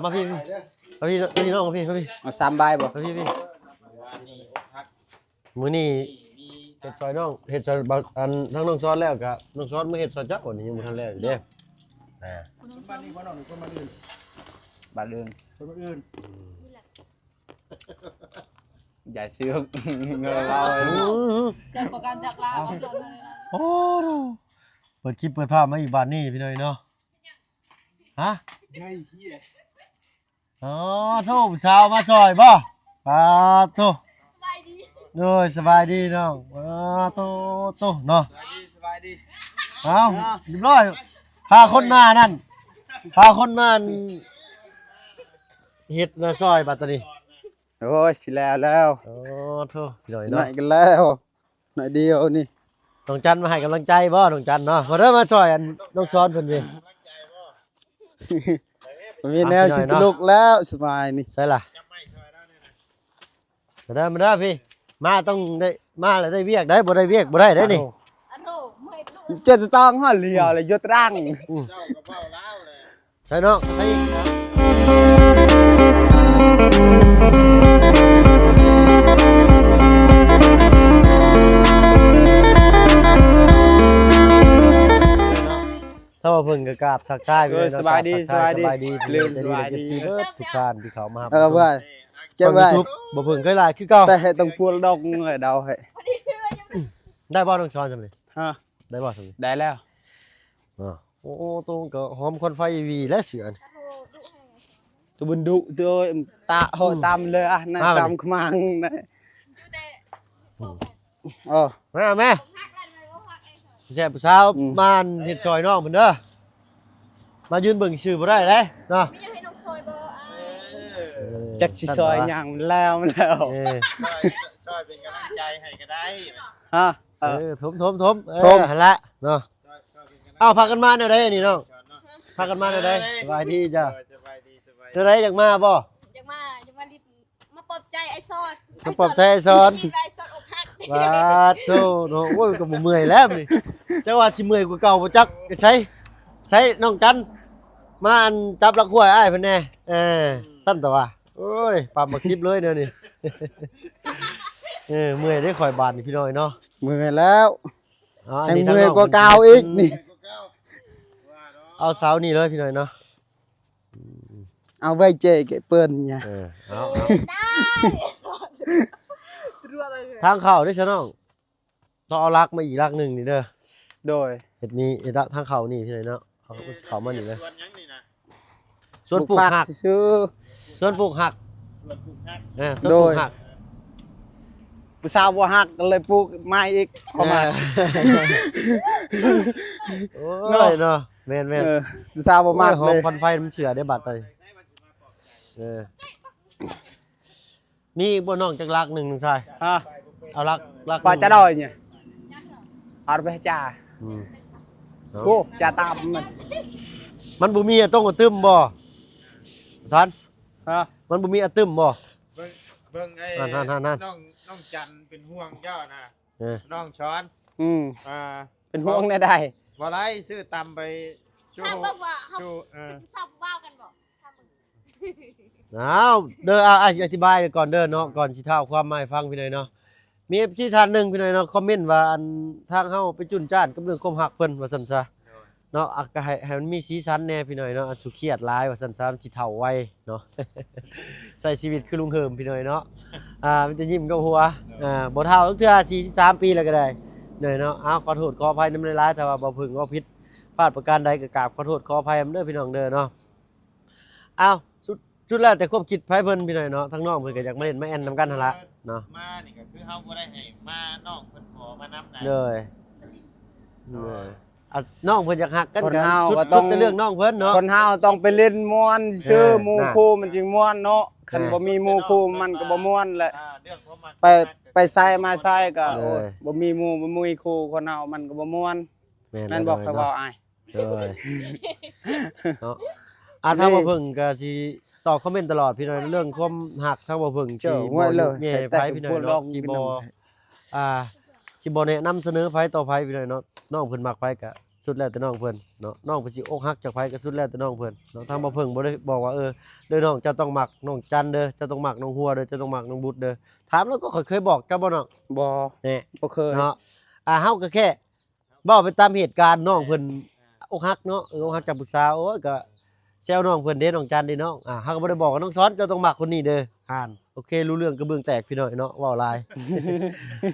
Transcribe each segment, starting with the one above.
มาพี่น้องพี่เอา3ใบบ่พี่มื้อนี้เฮ็ดซอยน้องเฮ็ดซอยอันทั้งน้องซ้อนแล้วก็น้องซ้อนมาเฮ็ดซอยจักบ่นี่ยังบ่ทันแล้วเด้บ้านนี้บ้านนอกนี่คนบ้านอื่น บ้านเรือน คนบ้านอื่น ใหญ่ซื้อเงินเรา จากประกันจากลาว โอ้เปิดคลิปเปิดภาพมาอีกบ้านนี่พี่น้อยเนาะฮะ ไงเฮีย อ๋อโทษสาวมาซอยบ่ปาโต สบายดี โดยสบายดีน้องโตเนาะ สบายดี เอาเรียบร้อยพาคนมานั่นพาคนมาเฮ็ดนะซอยบัดตรนี้ โอ้ยสิแล้ว โอ้โทษพี่น้อย หน่ เนาะ อยกันแล้วหน่อยเดียวนี่ น้องจันมาให้กำลังใจบ่น้องจันเนาะมาเด้อมาซอยอันน้องซ้อนเพิ่นเว้ย มีแนวสิลุกแล้วสบายนี่ ใช่ล่ะมาเด้อพี่มาต้องได้มาแล้วได้เวียกได้บ่ได้เวียกบ่ได้ได้นี่ อันโหเมื่อยลูก จะต้องห่อเลียวเลยยศร่าง ใช่น้องใช่ถ้าว่าเพิ่นก็กราบทักทาย สบายดีเรื่องสบายดีเบิดทุกท่านที่เข้ามา เว้ย เจ้าว่าบ่เพิ่นเคยหลายคือเก่า แต่ให้ต้องพูดดอกเลยเดาให้ พอดีเลย ได้บ่น้องช้อนจำเลย ฮะ ได้บ่ซั่น ได้แล้ว โอ้ตรงก็หอมควันไฟวีและเสือ ตัวบุญดุตัวตาโหตามเลยอ่ะนั่นตามขมังนะ ดูแต่ มาแม่ พักแล้วเลยว่าพักเอง แซ่บสาวบ้านเฮ็ดซอยน้องเพิ่นเด้อมายืนเบิ่งชื่อบ่ได้เด้เนาะ ไม่อยากให้น้องซอยเบอร์ จักสิซอยอย่างมันแล้วซอยเป็นกำลังใจให้ก็ได้ ฮะ ทมหั่นละเนาะเอ้าพากันมาแนวใดนี่น้องพากันมาแนวใดสบายดีจ้ะ สบายดีแนวใดอยากมาบ่ อยากมาลิมาปลอบใจไอ้ซอด มาปลอบใจไอ้ซอน ไอ้ซอดอกหัก บาดโตเนาะโอ้ยก็บ่เมื่อยแล้วนี่แต่ว่าสิเมื่อยกว่าเก่าบ่จักก็ใช้น้องจันมาอันจับลักห้วยอ้ายเพิ่นแน่สั้นแต่ว่าโอ้ยปรับมาคลิปเลยเดี๋ยวนี้ เมื่อยได้ข่อยบาดนี่พี่น้อยเนาะ มือแล้ว อัน ยัง นี้ มือกว่าเก่าอีกนี่ เอาเสานี่เลยพี่น้อยเนาะ เอาไว้เจ๊เก็บเปิ้นเนี่ย เอา ได้รัวเลย ทางเข้าได้ซะน้องต้องเอาลักมาอีกลักหนึงนี่เด้อ โดย เฮ็ดนี้เฮ็ดทางเข้านี่พี่น้อยเนาะเอาเข้ามานี่เลย ส่วนยังนี่นะ ส่วนปลูกหัก ซื้อ ส่วนปลูกหัก ส่วนปลูกฮัก ส่วนปลูกหัก ผู้สาวบ่ฮักก็เลยปลูกไม้อีกเข้ามา โอ้ยเนาะแม่น ผู้สาวบ่มาก หอ เล ม ย ควันไฟมันเสือได้บัดเลยมีบ่น้องจักลักหนึงใช่ ฮะ เอาลัก พอจะได้เนี่ยเอาไปให้จ่า เนาะ โอ้จ่าตามมัน มันบ่มีอะต้องอะตึมบ่ซัน ฮะ มันบ่มีอะตึมบ่ เบิ่งไอ้ นั่น น้องจันเป็นห่วงเจ้านะ เออ น้องช้อน อ่า เป็นห่วงได้ บ่ไรซื้อตำไปชู ถ้าบอกว่าเขา ชู ซับว้าวกันบอกถ้ามึง เอาเด้ออธิบายก่อนเด้อเนาะก่อนสิเท้าความหมายฟังพี่หน่อยเนาะมี FC ท่านหนึงพี่หน่อยเนาะคอมเมนต์ว่าอันทางเฮาไปจุนจ้านกับเรื่องความรักเพิ่นว่าซั่นซะเนาะก็ให้มันมีสีสันแน่พี่หน่อยเนาะอันสุเครียดหลายว่าซั่นซะมันสิเฒ่าไวเนาะ ใส่ชีวิตคือลุงเฮิมพี่หน่อยเนาะมันจะยิ้มกับหัวบ่เฒ่าตั้งเทื่อ43ปีแล้วก็ได้หน่อยเนาะขอโทษขออภัยนำหลายๆถ้าว่าบ่พึงเอาผิดพลาดประการใดก็กราบขอโทษขออภัยนำเด้อพี่น้องเด้อเนาะสุดแล้วแต่ความคิดไผเพิ่นพี่หน่อยเนาะทั้งน้องเพิ่นก็อยากมาเล่นมาแอนนำกันหั่นล่ะเนาะ มานี่ก็คือเฮาบ่ได้ให้มาน้องเพิ่นขอมานำได้ เลยน้องเพิ่นอยากหักกัน คน กัน เฮา ชุด ก็ต้อง แต่เรื่องน้องเพิ่นเนาะ คนเฮาต้องไปเล่นม่วนซื้อหมู่ น่ะ คู่มันจึงม่วนเนาะคันบ่มีหมู่คู่มันก็บ่ม่วนแหละ เรื่องของมัน ไปใส่มาใส่ก็โอ้ยบ่มีหมู่บ่มีคู่คนเฮามันก็บ่ม่วนนั่นบอกเขาว่าอ้าย เลยเนาะถ้าบ่เพิ่งก็สิตอบคอมเมนต์ตลอดพี่น้อยเรื่องความหักถ้าบ่เพิ่งสิบ่แย่ไผพี่น้อยเนาะสิบ่แนะนำเสนอไผต่อไผพี่น้อยเนาะน้องเพิ่นมักไผก็ สุดแล้วแต่น้องเพิ่นเนาะน้องเพิ่นสิอกหักจากไผก็สุดแล้วแต่น้องเพิ่นเนาะทางบ่เพิ่งบ่ได้บอกว่าเด้อน้องเจ้าต้องมักน้องจันเด้อเจ้าต้องมักน้องหัวเด้อเจ้าต้องมักน้องบุตรเด้อถามแล้วก็เคยบอกเจ้าบ่น้อง บ่ แหน่ บ่เคย เนาะเฮาก็แค่เว้าไปตามเหตุการณ์น้องเพิ่นอกหักเนาะอกหักจากผู้สาวโอ้ยก็แซวน้องเพิ่นเด้น้องจันเด้น้องเฮาก็บ่ได้บอกว่าน้องซ้อนเจ้าต้องมักคนนี้เด้อโอเครู้เรื่องกระเบื้องแตกพี่น้อยเนาะเว้าหลาย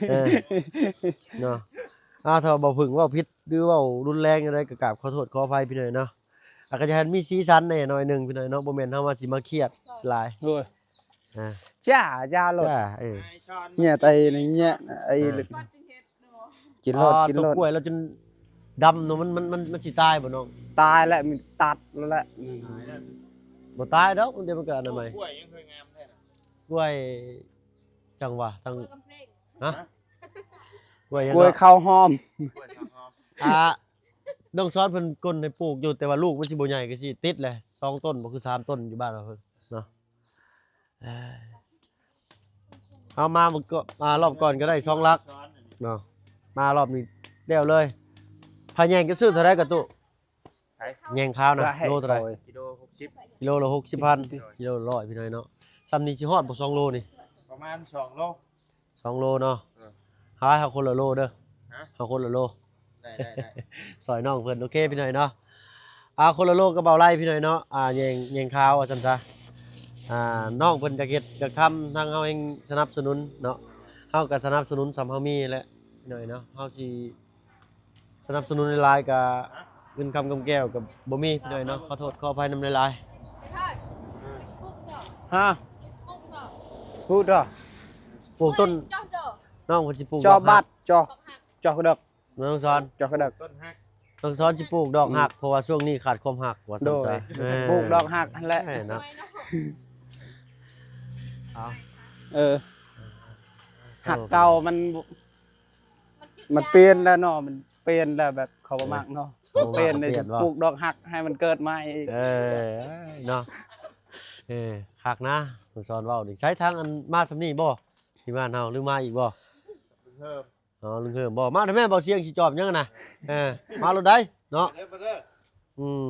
เออเนาะถ้าบ่พึ่งเว้าผิดหรือเว้ารุนแรงอะไรก็กราบขอโทษขออภัยพี่น้อยเนาะก็จะให้มีสีสันแหน่หน่อยหนึงพี่น้อยเนาะบ่แม่นเฮาว่าสิมาเครียดหลาย โอ้ย อ่า จ้าจ้าโลด จ้าไอ้ช้อน เนี่ยไตนี่เนี่ยไอ้กินโลดกินโล ต้ ด กล้วยแล้วจนดำเนาะมันสิตายบ่น้อง ตายแล้วมันตัดแล้วแหละ บ่ตายดอกเดี๋ยวมันก็อันนั้นใหม่ กล้วยยังเคยงามแท้น่ะ กล้วยจังหวะจัง กล้วยกำเพลง ฮะกล้วยยัง กล้วย เนาะ ข้าวหอม กล้วยทองหอม น้องซ้อนเพิ่นก้นให้ปลูกอยู่แต่ว่าลูกมันสิบ่ใหญ่ก็สิติดแหละ2ต้นบ่คือ3ต้นอยู่บ้านเราเพิ่นเนาะเอามามันก็มารอบก่อนก็ได้2ลัก ช้อนอันนี้ เนาะมารอบนี้เดี่ยวเลยพาแยงก็ซื้อเท่าไรกับตู้แยงข้าวนะโลเท่าไร กิโล60 กิโลละ60,000กิโลละ100พี่น้อยเนาะซ้ำนี้สิฮอดบ่2โลนี่ ประมาณ2โล 2โลเนาะ เออ หาคนละโลเด้อ ฮะ หาคนละโล ได้ ซอยน้องเพิ่นโอเคพี่น้อยเนาะคนละโลก็เบาไล่พี่น้อยเนาะแยงข้าวว่าซั่นซะน้องเพิ่นจะเฮ็ดจะทำทางเฮาเองสนับสนุนเนาะเฮาก็สนับสนุนสำเฮามีแหละพี่น้อยเนาะเฮาสิสนับสนุนหลายๆก็เงินคำกำแก้วกับบ่มีพี่น้อยเนาะขอโทษขออภัยนำหลาย ไม่ใช่ปุ๊กเด้อ ฮะ ปุ๊กเด้อ พูดเหรอ ๆปลูกต้น จอเด้อ น้องเพิ่นสิปลูก จอบัดจอ ขอบหัก จอกระดก น้องซ้อน จอกระดก ต้นฮัก น้องซ้อนสิปลูกดอกหักเพราะว่าช่วงนี้ขาดความหักว่า โด ซั่น ย ซะ ปลูกดอกหักนั่นแหละ แม่เนาะ ไม่เนาะ เอา เออหักเก่ามัน กิ มันเปลี่ยนแล้วเนาะมันเปลี่ยนแล้วแบบเขาบ่มักเนาะ บ่ เปลี่ยนเลย ว่า ปลูกดอกหักให้มันเกิดใหม่อีก เนาะคักนะน้องซ้อนเว้านี่ใช้ทางอันมาสำนี้บ่ที่บ้านเฮาหรือมาอีกบ่ เพิ่ม อ๋อลุงเฮิมบ่มาทำแม่บ่เสียงสิจอบยังน่ะมารถได้เนาะ เด้อบ่เด้อ อืม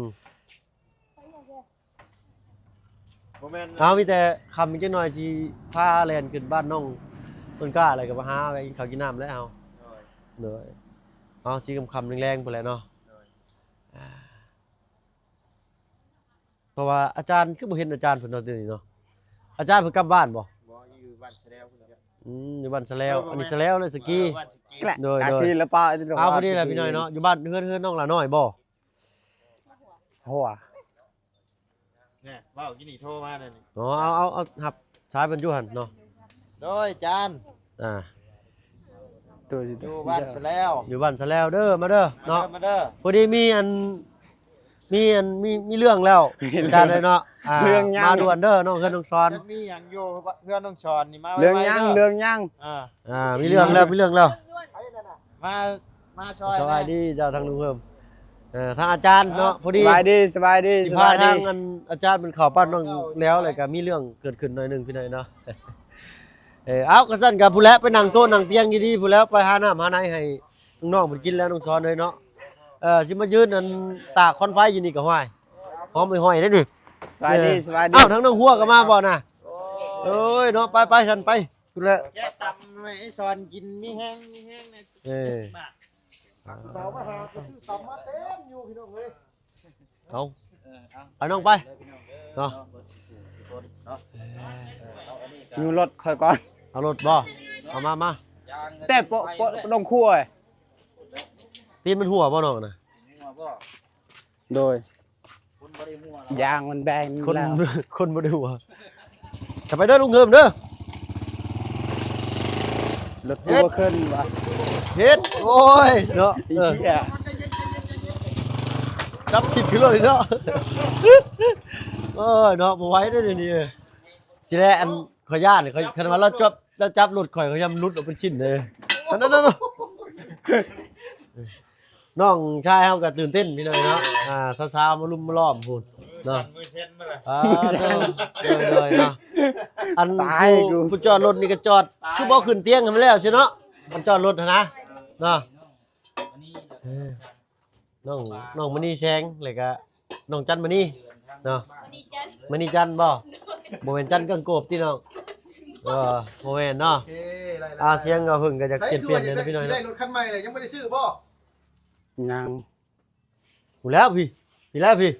บ่แม่น เอามีแต่คำอีกจักหน่อยสิพาแล่นขึ้นบ้านน้องต้นกล้าอะไรก็มาหาไปกินข้าวกินน้ำแล้วเอา โดย เด้อเอาสิคำๆแรงๆพุ่นแหละเนาะ โดย เพราะว่าอาจารย์คือบ่เห็นอาจารย์เพิ่นเนาะเดี๋ยวนี้เนาะอาจารย์เพิ่นกลับบ้านบ่ บ่อยู่บ้านแสดงพุ่นแหละ อยู่บ้านซะแล้วอันนี้ซะแล้วเลยสกี บ้านสกี แกละ โดย อาทีละปา เอาพอดีแหละพี่น้อยเนาะอยู่บ้านเฮือนน้องหลาน้อยบ่ หัว เนี่ยว้าวกินนี่โทรมาเลยนี่ อ๋อเอาหับสายเพิ่นอยู่หั่นเนาะ โดยจาน อ่า ตัว อยู่บ้านซะแล้ว อยู่บ้านซะแล้วเด้อมาเด้อเนาะ มาเด้อ พอดีมีเรื่องแล้วอาจารย์เลยเนาะมาด่วนเด้อน้องเฮือนน้องซอน ยังมีหยังอยู่เพื่อนน้องชอนนี่มาไว้ เรื่องยัง ด้ เรื่องยัง มีเรื่องแล้วย้วน มาช่วย สบายดีเจ้าทางลุงเพิ่มทางอาจารย์เนาะพอ ส ดี บายดีสบายดี สิ ส พา บายดี ทางอาจารย์เป็นข่าวปั้นน้องแล้วเลยก็มีเรื่องเกิดขึ้นหน่อยหนึงพี่น้อยเนาะ เอากระสั่นกับผู้แล้วไปนั่งโต๊ะนั่งเตียงดีๆผู้แล้วไปหาน้ำหาไหนให้น้องๆเพิ่นกินแล้วน้องซอนเลยเนาะสิมายืนอันตากคอนไฟอยู่นี่ก็ห้อยหอมไม่ห้อยได้ดิ สบายดีสบายดี เอ้าทั้งน้องหัวก็มาบ่น่ะเอ้ยเนาะไปฉันไปพุ่นแหละ แกตำให้ซอนกินมีแห้งเนี่ย มากสาวมาหาก็ซื้อตำมาเต็มอยู่พี่น้องเอ้ย เอาไปน้องไปเนาะ อยู่รถคอยก่อน เอารถบ่เอามา แต่โปต้องคั่ว ตีนมันหัวบ่น้องน่ะ โดยยางมันแบน คน แล้ว คนบ่ได้หัวจะไปเด้อลุงเฮิมเด้อ รถตัวขึ้นว่ะ เฮ็ดโอ้ยเนาะ อีเหี้ย จับ10กิโลเลยเนาะเนาะบ่ไหวเด้อเดี๋ยวนี้สิแลอันขอยย่านเขาคันว่าเราจับรถข่อยเขายำรุดออกเป็นชิ้นเลยนั่นน้องชายเฮาก็ตื่นเต้นพี่น้อยเนาะสาวๆมาลุมมาล้อมพูนเนาะ มือเช็ดมาเลย เลยเนาะอันผู้จอดรถนี่ก็จอดคือบ่ขึ้นเตียงกันแล้วใช่เนาะมันจอดรถนะเนาะ น้องมณีแสงแล้วก็น้องจันมณีเนาะ วันนี้จัน มณีจันบ่บ่แม่นจันกังโกบติน้องบ่แม่นเนาะ โอเคไล่ เสียงก็เพิ่งก็จะเปลี่ยนเลยนะพี่น้อย ได้ เนาะ รถคันใหม่เลยยังไม่ได้ซื้อบ่ ยัง หูแล้วพี่แล้วพี่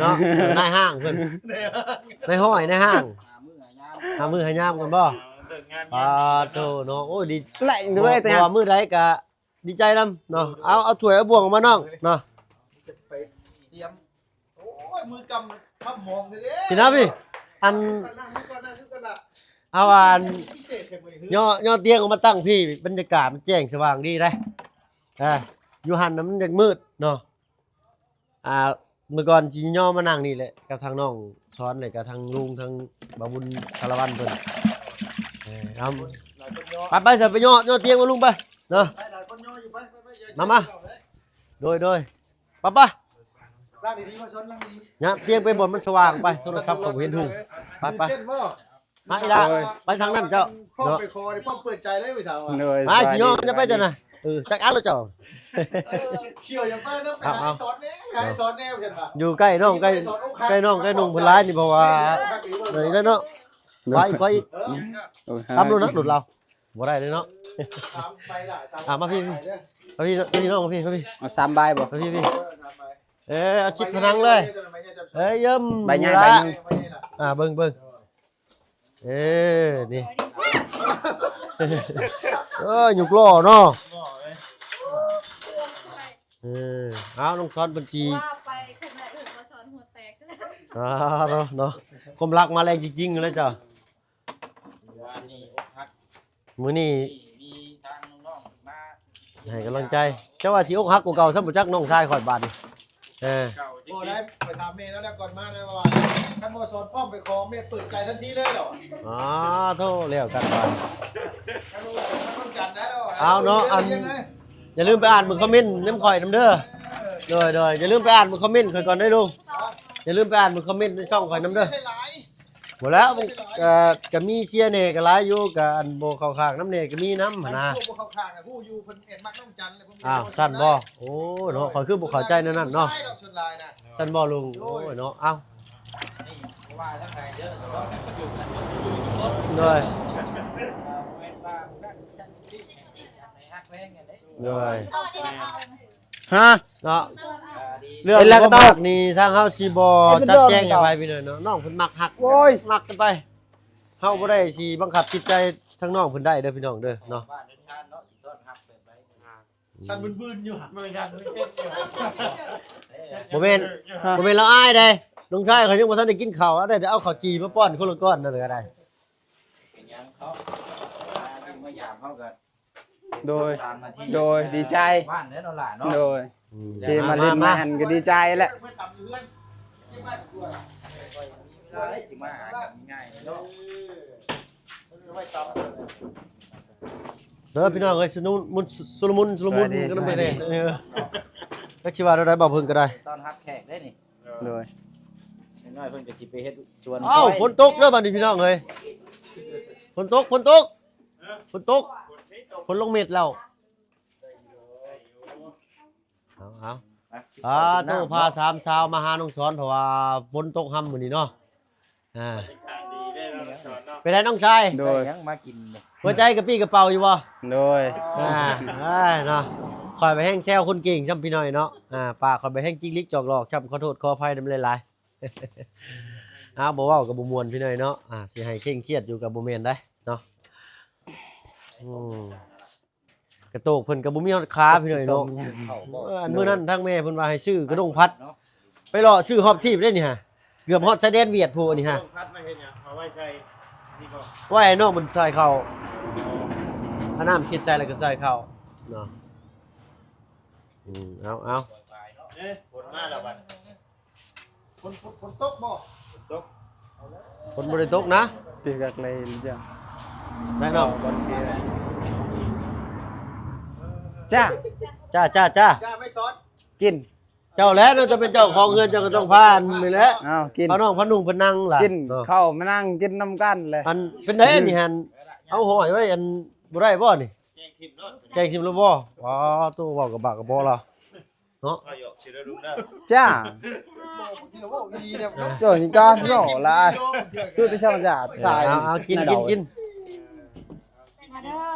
เนาะนายห้างเพิ่นนายห้อยนายห้างหามือหายามกันบ่ เลิกงาน โธ่เนาะโอ้ยดี ไหลด้วยแต่ บ่ว่ามื้อใดก็ดีใจนํเนาะเอาถ้วยเอาบ่วงออกมาน้องเนาะ จะไปเตรียมโอ้ยมือกำคำมองเลยเด้ พี่นะพี่อัน นั่งก่อนนะซื้อกันละ เอาอัน พิเศษแค่มื้อนี้ ย่อเตียงออกมาตั้งพี่บรรยากาศมันแจ้งสว่างดีได้อยู่หันน่ะมันยังมืดเนาะเมื่อก่อนสิย่อมานั่งนี่แหละกับทางน้องสอนเลยกับทางลุงทางบาบุญคารวันเพิ่นเอา หลายคนย่อ ไปสิไปย่อเตียงมาลุงไปเนาะ หลายคนย่ออยู่ไปอย่ มา โดยไป ล่างดีๆมาชนล่างดี เนี่ยเตียงไปบนมันสว่างไปโทรศัพท์ผมเห็นหูไป เช่นบ่ มาอีละไปทางนั้นเจ้า พ่อ เนาะ ไปคอนี่พ่อเปิดใจเลยพี่สาวอ่ะ เลย มาสิย่อจะไปจ้ะนะจักอันแล้วเจ้า เขี่ยวอย่างไปเนาะไปหาสอนแน่หาสอนแน่เพิ่นว่า อยู่ใกล้น้องใกล้น้องใกล้นุ่งเพิ่นร้ายนี่เพราะว่าเลยนั่นเนาะไปอีกรับรู้นะหลุดเราบ่ได้เลยเนาะ ถามไปได้ มาพี่น้องมาพี่ เอา3ใบบ่ พี่เอาชิดผนังเลยเยิ้ม ใบใหญ่ ละ ใบหนึ่ง เบิ่งนี่หยุกล้อเนาะเอาน้องซ้อนบัญชี ว่าไปขนาดถึงมาสอนหัวแตกใช่ไหม เนาะความรักมาแรงจริงๆเลยจ้ะ วันนี้อกหัก มื้อนี้ มีทางน้องๆมา ให้กำลังใจเจ้าว่าสิอกหักกว่าเก่าซะบ่จักน้องชายข่อยบาดนี่ เก่าจริงโอ้ได้ไปถามแม่แล้วก่อนมานะว่าคันบ่สอนพ่อไปคอแม่เปิดใจทันทีเลยเหรอ โธ่แล้วกันบาด คันบ่ต้องกันนะแล้ว เอาเนาะอย่าลืมไปอ่านมึงคอมเมนต์น้ำข่อยน้ำเด้อโดยอย่าลืมไปอ่านมึงคอมเมนต์ข่อยก่อนได้ดูอย่าลืมไปอ่านมึงคอมเมนต์ในช่องข่อยน้ำเด้อ ใช่หลาย หมดแล้วก็มีเชียร์เน่ก็หลายอยู่ก็อันโบเข้าข้างน้ำเน่ก็มีน้ำหั่นนะ ผู้เข้าข้างผู้อยู่เพิ่นเอ็ดมักน้องจันเลย สั้นบ่โอ้เนาะข่อยคือบ่เข้าใจนั่นน่ะเนาะ ใช่ดอกชนลายนะ สั้นบ่ลุงโอ้ยเนาะเอ้า นี่เพราะว่าทั้งไงเยอะแต่ว่าอยู่กัน เลย เว้นว่านั่นฉันที่ในฮักแพงกันได้ เลย ตอนนี้เอา ฮะ เนาะ ดี เรื่อง เป็นแล้วก็ต้อง มักนี่ทางเฮาสิบ่จัดแจ้งให้ไปพี่น้อยเนาะน้องเพิ่นมักฮัก โอ้ย มักกันไปเฮาบ่ได้สิบังคับจิตใจทั้งน้องเพิ่นได้เด้อพี่น้องเด้อเนาะ บ้านเดินชาติเนาะสิต้อนรับเปิดไป สันบึนๆอยู่ไม่ใช่ไม่เส้นอยู่ บ่แม่นเราอายเด้ลุงชายเขายังบ่ทันได้กินข้าวได้แต่เอาข้าวจีมาป้อนคนละก้อนนั่นก็ได้ เป็นยังเขามายามเขากัน โดย ตามมาที่ โดยดีใจ บ้านเด้อเนาะล่ะเนาะ โดยที่มาเล่นมาหันก็ดีใจแหละ ไม่ต่ำอยู่เพื่อนที่บ้านกลัว เวลาได้สิมาหากันง่ายเนาะ ไม่ต่ำ เด้อพี่น้องเอ้ยสุลมุนก็นำไปเด้จักสิว่าได้บ่เพิ่นก็ได้ ต้อนรับแขกได้นี่ โดย น้อยเพิ่นก็สิไปเฮ็ดสวน เอ้าฝนตกเด้อบัดนี้พี่น้องเอ้ยฝนตกฝนลงเม็ดแล้วเอาโตพาสามสาวมาหาน้องสอนเพราะว่าฝนตกห่ำมื้อนี้เนาะไปได้น้องชาย โดย ยังมากิน หัวใจกระปี้กระเป๋าอยู่บ่ โดย เนาะคอยไปแห้งแซวคนเก่งจำพี่น้อยเนาะปากคอยไปแห้งจิกลิกจอกหลอกจำขอโทษขออภัยนำหลายๆบ่เว้ากับบ่ม่วนพี่น้อยเนาะสิให้เคร่งเครียดอยู่กับบ่แม่นได้เนาะกระโตกเพิ่นก็บ่มีฮอดขาพี่น้อยเนาะอันมื้อนั้นทางแม่เพิ่นว่าให้ซื้อกระดงพัดไปรอซื้อฮอบทีบได้นี่ฮะเกือบฮอดชายแดนเวียดพูอันนี้ฮะ พัดมาเห็นยังเอาไว้ใช้นี่ก็ ไว้ให้น้องมันใส่เข้าเอาน้ำชิดใส่แล้วก็ใส่เข้าเนาะเอา ฝนมาแล้วบัดฝนตกบ่ตก คนบ่ได้ตกนะ ปีกักเลยจ้ะ ได้เนาะ จ้า จ้า จ้าไม่ซอส กิน เจ้าแล้วเนาะจะเป็นเจ้าของเงินเจ้าก็ต้องพานนี่แหละ เอากิน พาน้องพานุ่งพานั่งล่ะ กิน เนาะ เข้ามานั่งกินน้ำกันเลย อันเป็นได้นี่หันเอาหอยไว้อันบ่ได้บ่นี่ แกงทิมรถ แกงทิมแล้วบ่อ๋อตู้เว้ากับปากกับบ่ล่ะ เนาะ ก็หยอกสิได้ลุงเด้อ จ้า เดี๋ยวว่าอีเนี่ยมัน เจ้านี่การเนาะล่ะคือที่ช่างจ้าชาย เอากิน ใดอก กิน มาเด้อ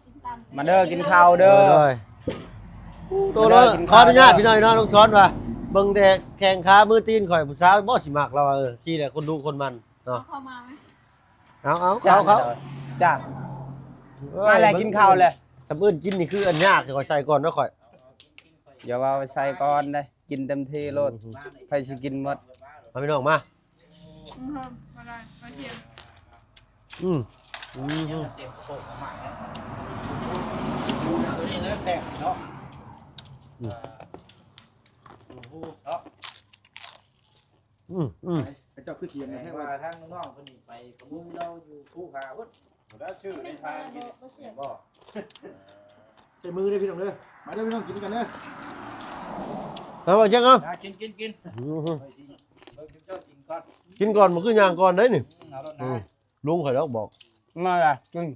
กินตาม มาเด้อกินข้าวเด้อ โตเลยขออนุญาตพี่น้อยเนาะน้องช้อนว่าเบิ่งแต่แข่งขามือตีนข่อยผู้สาวบ่สิมักเราซี่แหละคนดูคนมันเนาะ เข้ามาไหม เอา จ้า เขา จ้ามาแล้วกินข้าวเลย สำอื่นกินนี่คืออันยากข่อยใส่ก่อนเนาะข่อย อย่าว่าไปใส่ก่อนได้กินเต็มที่โลดไผสิกินหมด มาพี่น้องมา มาได้มาเที่ยง อืม เต็มโคกมากนะตัวนี้แล้วแซ่บเนาะโอ้โหเนาะ ไอ้เจ้าคือเถียง แต่ ให้ ว่า ว่า ทางน้องคนนี้ไปกระบุ้งเราอยู่ภูผาวุ้น แล้วชื่อในทางกิน เสียง บ่ ใส่มือเด้อพี่น้องเด้อมาเด้อพี่น้องกินกันเด้อ เอาว่าจังเอา กินไปสิเบิ่งเจ้ากินก่อน กินก่อนบ่คือย่างก่อนได้นี่ เอารถนะ ลุงข่อยแล้วบอก มาล่ะกิน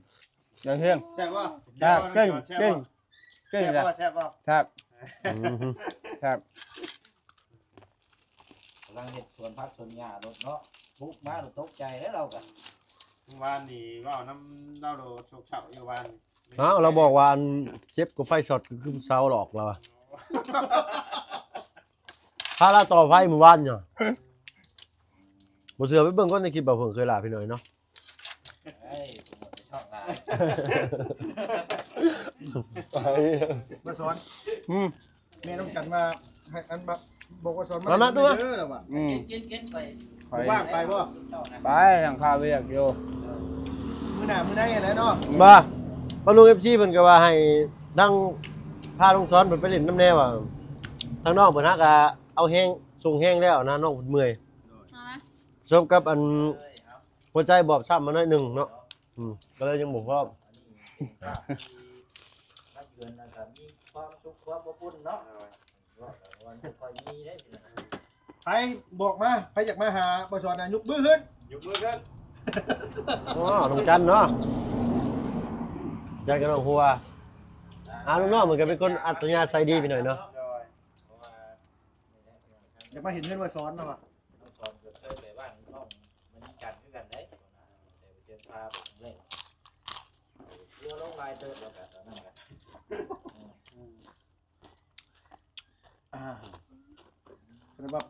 เดี๋ยวเที่ยง แซ่บบ่ ครับกินกินกิ แซ่ น บ จ้ะ บ่แซ่บบ่ ครับครับ กำลังเฮ็ดสวนผักสวนหญ้ารถเนาะบุกมาตกใจแล้วเราก็ วานนี่ว่าน้ำเล่าโดโชกเฉาอยู่วาน เอาเราบอกว่าอันเจ็บกับไฟช็อตคือเซาหลอกเราถ้าเราต่อไฟมื้อวานเนี่ยบ่เชื่อไปเบิ่งก่อนในคลิปบ่เพิ่นเคยลาพี่น้อยเนาะ เอ้ยผมหมดไปช่องลาย มาสอน อืม แม่ต้องกันมาให้อันบอกว่าสอน มาตัว เด้อแล้วว่ะ อืม กินไป ข่อย ว่างไปบ่ ไปทางข้าวเวียกอยู่ มื้อหน้ามื้อใดอะไรเนาะ บ่พอลุง FC เพิ่นก็ว่าให้ทั้งพาลุงสอนเพิ่นไปเล่นน้ำแน่ว่าทางน้องเพิ่นฮักเอาแห้งส่งแห้งแล้วนะน้องเพิ่นเมื่อย มาไหม สมกับอันหัวใจบอบช้ำมาหน่อยหนึงเนาะก็เลยยังบ่พร้อม มาเดือนนะครับมีความสุขความอบอุ่นเนาะวันคอยมีได้ ไปบอกมาใครอยากมาหาบ่สอนน่ะยกมือขึ้นยกมือขึ้น อ๋อน้องจันเนาะจันกับน้องหัวน้องๆเหมือนกันเป็นคนอัธยาศัยดีไปหน่อยเนาะ อยากมาเห็นเพื่อนว่าสอนเนาะ น้องสอนเคยไปบ้านน้องมันมีการคือกันได้แต่ไปเจอพาเล่นเรือลงลายเติร์ดแล้วกันนั่นแหละ แสดงว่า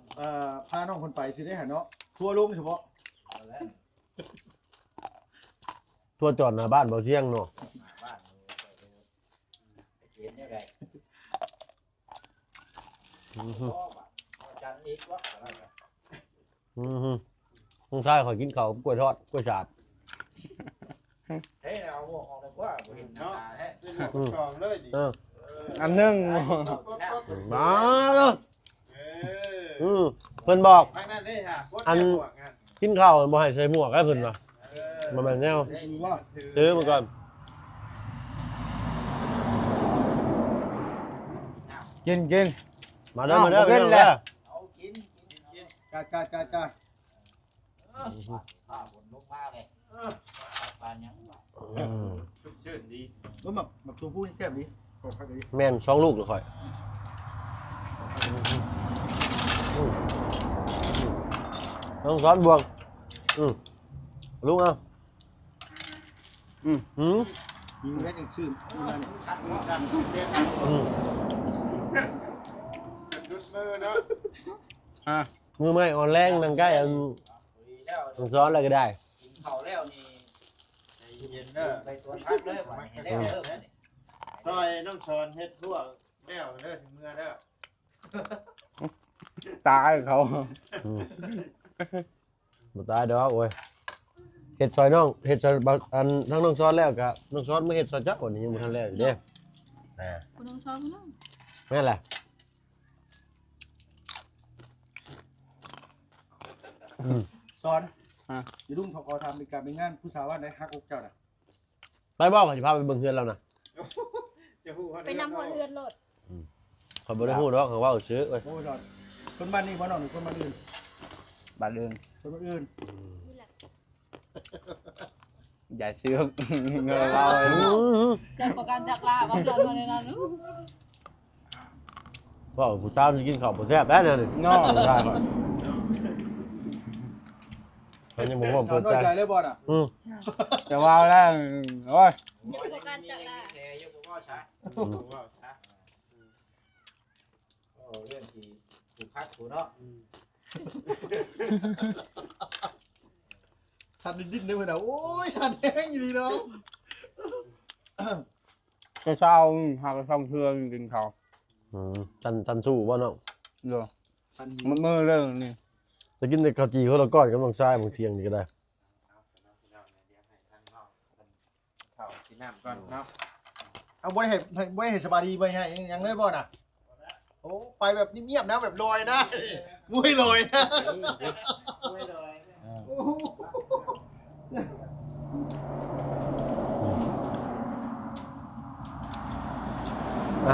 พาน้องคนไปสิได้หาเนาะทัวร์ลงเฉพาะ ทัวจอดหน้าบ้านเบาเสียงเนาะ บ้านเขียนยังไงจันอีกวะ น้องชายขอยกินข้าวกับกล้วยทอดกล้วยฉาบ เฮ้ยเอาหมวกออกเลยกว่าเห็นหน้าแท้ ซื้อหมวกกองเลยดิ อันหนึง มาเนาะ เออ เพิ่นบอก ทางนั้นได้ค่ะ อัน กินข้าวบ่ให้ใส่หมวกให้เพิ่นว่าบ่แม่นแนว ถือว่า ซื้อมาก่อน กิน มาเด้อ อ้าว มาเด้อ บ่เกิน พี่น้อง แล้ เด้ ว อ เอากิน กา ข้าวบนลูกผ้าเลยปานยัง ชุบชื่นดีแบบตัวผู้นี่แซ่บดีขอพักดี แม่น2ลูกเลยข่อยน้องสอนบวงลุงเอา อืม ยิงได้จังชื่นนี่นั่น ชัดว่า กันเสียจุดมือเนาะ อ่ะ มือไม้อ่อนแรงนั่งใกล้อัน แล้ว น้องสอนอะไรก็ได้ กินข้าวแล้วนี่ เย็นเด้อ ไปสวนพักเลยมาแล้วเริ่ม ซอยน้องชอนเฮ็ดทั่วแล้วเด้อถึงเมื่อเด้อ ตายเขา บ่ตายดอกโอ้ยเฮ็ดซอยน้องเฮ็ดซอยอันทั้งน้องสอนแล้วก็น้องสอนมาเฮ็ดซอยจักวันนี้ยังบ่ทันแล้วอยู่เด้อ่า คุณน้องชอบคุณน้อง แม่นแหละ สอนอย่าลุงขอทำเป็นการเป็นงานผู้สาวว่าได้ฮักอกเจ้าน่ะ ไปบอกเขาสิพาไปเบิ่งเฮือนเรานะ จะฮู้ว่า ไปนำพอเรือนโหลด เขาบ่ได้ฮู้ดอกเขาเว้าซื้อเอ้ย โอ้ยสอนคนบ้านนี้บ่น้องหรือคนบ้านอื่น บาดเดิน คนบ้านอื่น นี่แหละ อย่าเชื่อเงินเรา อื้อหือ เกิดประกันจากลาว่าย้อนมาในนั้น ก็ผู้สาวสิกินข้าวบ่แซ่บแล้วเนี่ยนี่ เนาะ ใช่ป่ะมันยังบ่พร้อม สอ เปิ น ด น้อย ใจ ใจเลยบ่น่ะ จะว่าแล้วโอ้ย เดี๋ยวโฟกัสจะละ แน่ยกบ่ช้าบ่ช้าโอ้เรื่องที่ถูกคักถูกเนาะ ชันดิ้นๆเลยเพิ่นน่ะโอ้ยชันแห้งอยู่ดีเนาะ จะเช้าหากระซ่อมเพื่อนกินข้าว จันสู้บ่เนาะ เด้อ ชัน มันมือเรื่องนี่ จะกินแต่ข้าวจีเขาละก้อนกับน้องชายบางเที่ยงนี่ก็ได้ ข้าวกินน้ำก่อนเนาะ เอาบ่ได้เห็นสบายดีบ่ให้ยังเลยบ่น่ะโอ้ไปแบบเงียบๆนะแบบลอยนะงุ้ยลอยนะ ไม่เลย โอ้โห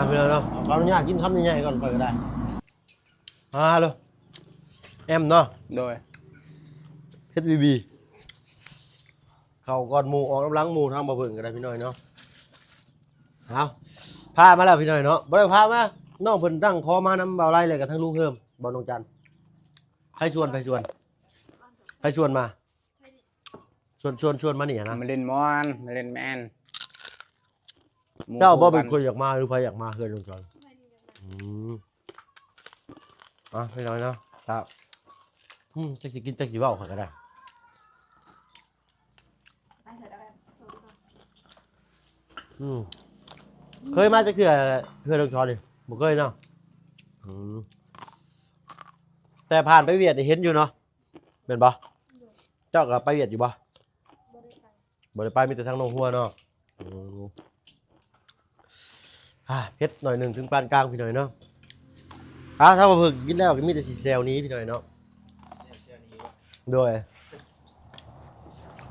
พี่น้องเนาะขออนุญาตกินคำใหญ่ๆก่อนค่อยก็ได้เลยแอมเนาะ โดย เพชรบีเข้าก่อนหมู่ออกกำลังหมู่ทางบ่เพิ่งก็ได้พี่น้อยเนาะเอาพามาแล้วพี่น้อยเนาะบ่ได้พามาน้องเพิ่นตั้งคอมานำเบาไล่เลยกับทั้งลุงเฮิมบ่น้องจันใครชวนมาชวนมานี่นะ มาเล่นมอนมาเล่นแมน เจ้าบ่เป็นคนอยากมาหรือใครอยากมาเฮือนลุงจอนพี่น้อยเนาะครับจักสิกินจักสิเว้าก็ได้เคยมาจากเขื่อนลงชอนดิบ่เคยเนาะแต่ผ่านไปเวียดนี่เห็นอยู่เนาะเป็นบ่เจ้าก็ไปเวียดอยู่บ่บ่ได้ไปมีแต่ทางหนองหัวเนาะเผ็ดหน่อยหนึ่งถึงปานกลางพี่หน่อยเนาะถ้ามาเพิ่งกินแล้วก็มีแต่สีแซวนี้พี่หน่อยเนาะโดย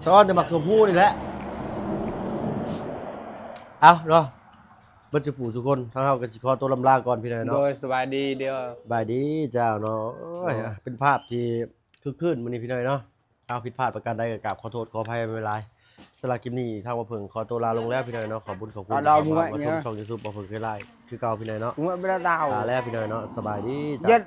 ซ้อนจะหมักตัวผู้นี่แหละเอาเนาะบัญชีปู่สุคนทั้งเฮากันสิขอตัวลำลาก่อนพี่หน่อย โด เนาะ ยสบายดีเดียว บายดีเจ้าเนาะเป็นภาพที่คึกคืนมื้อนี้พี่หน่อยเนาะเอาผิดพลาดประการใดก็กราบขอโทษขออภัยไม่เป็นไรสำหรับคลิปนี้ทางมาเพิ่งขอตัวลาลงแล้วพี่หน่อยเนาะขอบคุณที่มาชมช่อง YouTube มาเพิ่งเคยไลฟ์คือเก่าพี่หน่อยเนาะ มึงไม่ได้ดาว ลาแล้วพี่หน่อยเนาะสบายดี ยั จ้า ด